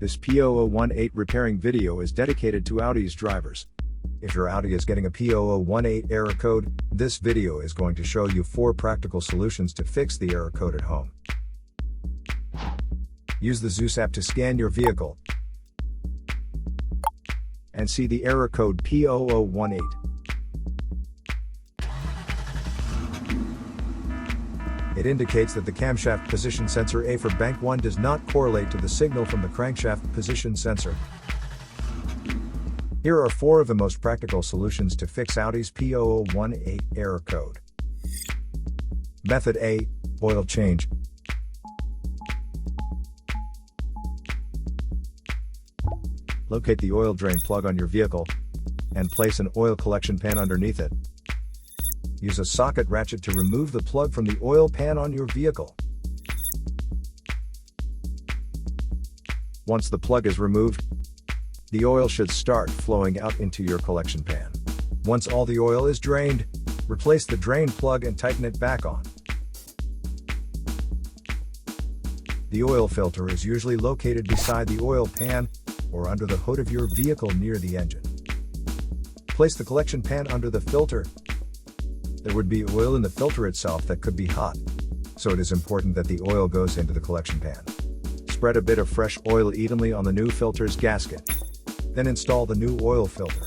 This P0018 repairing video is dedicated to Audi's drivers. If your Audi is getting a P0018 error code, this video is going to show you 4 practical solutions to fix the error code at home. Use the Zeus app to scan your vehicle and see the error code P0018. It indicates that the camshaft position sensor A for bank 1 does not correlate to the signal from the crankshaft position sensor. Here are 4 of the most practical solutions to fix Audi's P0018 error code. Method A: oil change. Locate the oil drain plug on your vehicle and place an oil collection pan underneath it. Use a socket ratchet to remove the plug from the oil pan on your vehicle. Once the plug is removed, the oil should start flowing out into your collection pan. Once all the oil is drained, replace the drain plug and tighten it back on. The oil filter is usually located beside the oil pan or under the hood of your vehicle near the engine. Place the collection pan under the filter. There would be oil in the filter itself that could be hot, so it is important that the oil goes into the collection pan. Spread a bit of fresh oil evenly on the new filter's gasket. Then install the new oil filter.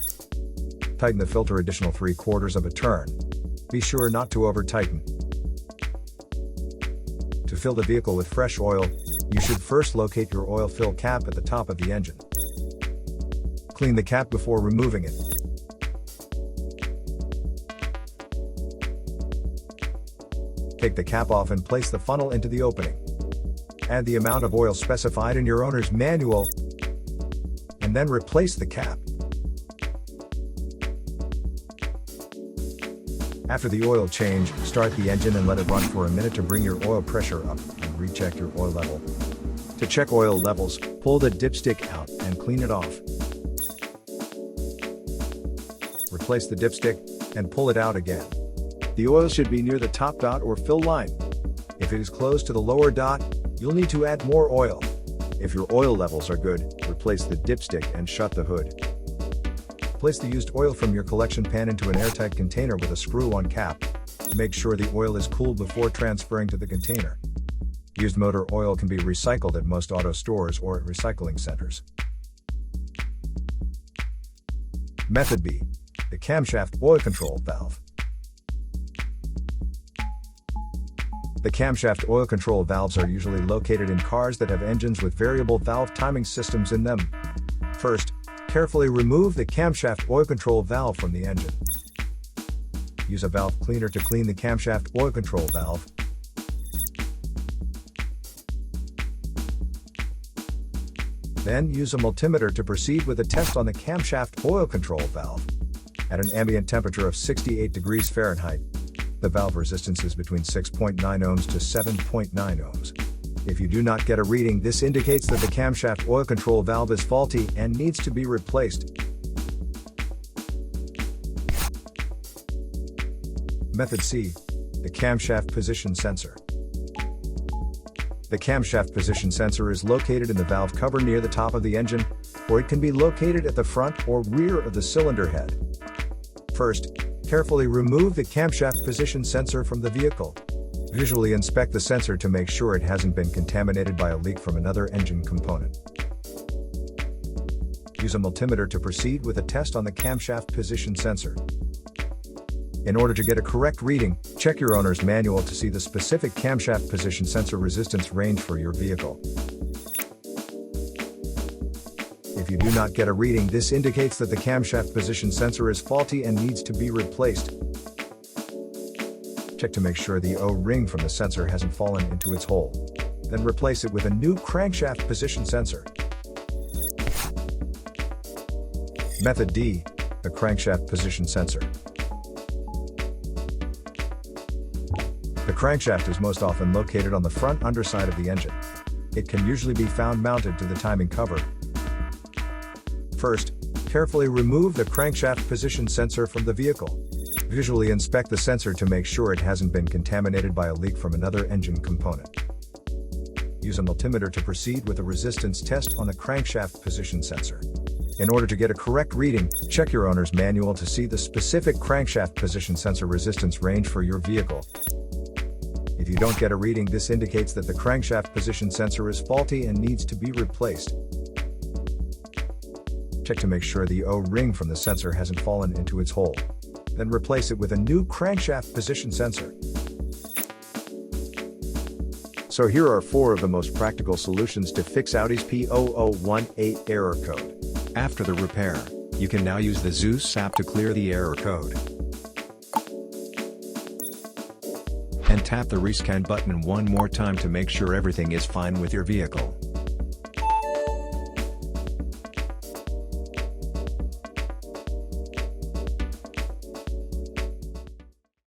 Tighten the filter additional 3/4 of a turn. Be sure not to over-tighten. To fill the vehicle with fresh oil, you should first locate your oil fill cap at the top of the engine. Clean the cap before removing it. Take the cap off and place the funnel into the opening. Add the amount of oil specified in your owner's manual, and then replace the cap. After the oil change, start the engine and let it run for a minute to bring your oil pressure up and recheck your oil level. To check oil levels, pull the dipstick out and clean it off. Replace the dipstick and pull it out again. The oil should be near the top dot or fill line. If it is close to the lower dot, you'll need to add more oil. If your oil levels are good, replace the dipstick and shut the hood. Place the used oil from your collection pan into an airtight container with a screw-on cap. Make sure the oil is cooled before transferring to the container. Used motor oil can be recycled at most auto stores or at recycling centers. Method B: the Camshaft Oil Control Valve. The camshaft oil control valves are usually located in cars that have engines with variable valve timing systems in them. First, carefully remove the camshaft oil control valve from the engine. Use a valve cleaner to clean the camshaft oil control valve. Then use a multimeter to proceed with a test on the camshaft oil control valve. At an ambient temperature of 68 degrees Fahrenheit, the valve resistance is between 6.9 ohms to 7.9 ohms. If you do not get a reading, this indicates that the camshaft oil control valve is faulty and needs to be replaced. Method C: the Camshaft Position Sensor. The camshaft position sensor is located in the valve cover near the top of the engine, or it can be located at the front or rear of the cylinder head. First, carefully remove the camshaft position sensor from the vehicle. Visually inspect the sensor to make sure it hasn't been contaminated by a leak from another engine component. Use a multimeter to proceed with a test on the camshaft position sensor. In order to get a correct reading, check your owner's manual to see the specific camshaft position sensor resistance range for your vehicle. If you do not get a reading, this indicates that the camshaft position sensor is faulty and needs to be replaced. Check to make sure the O-ring from the sensor hasn't fallen into its hole. Then replace it with a new crankshaft position sensor. Method D: the Crankshaft Position Sensor. The crankshaft is most often located on the front underside of the engine. It can usually be found mounted to the timing cover. First, carefully remove the crankshaft position sensor from the vehicle. Visually inspect the sensor to make sure it hasn't been contaminated by a leak from another engine component. Use a multimeter to proceed with a resistance test on the crankshaft position sensor. In order to get a correct reading, check your owner's manual to see the specific crankshaft position sensor resistance range for your vehicle. If you don't get a reading, this indicates that the crankshaft position sensor is faulty and needs to be replaced. Check to make sure the O-ring from the sensor hasn't fallen into its hole. Then replace it with a new crankshaft position sensor. So here are 4 of the most practical solutions to fix AUDI's P0018 error code. After the repair, you can now use the Zeus app to clear the error code. And tap the rescan button one more time to make sure everything is fine with your vehicle.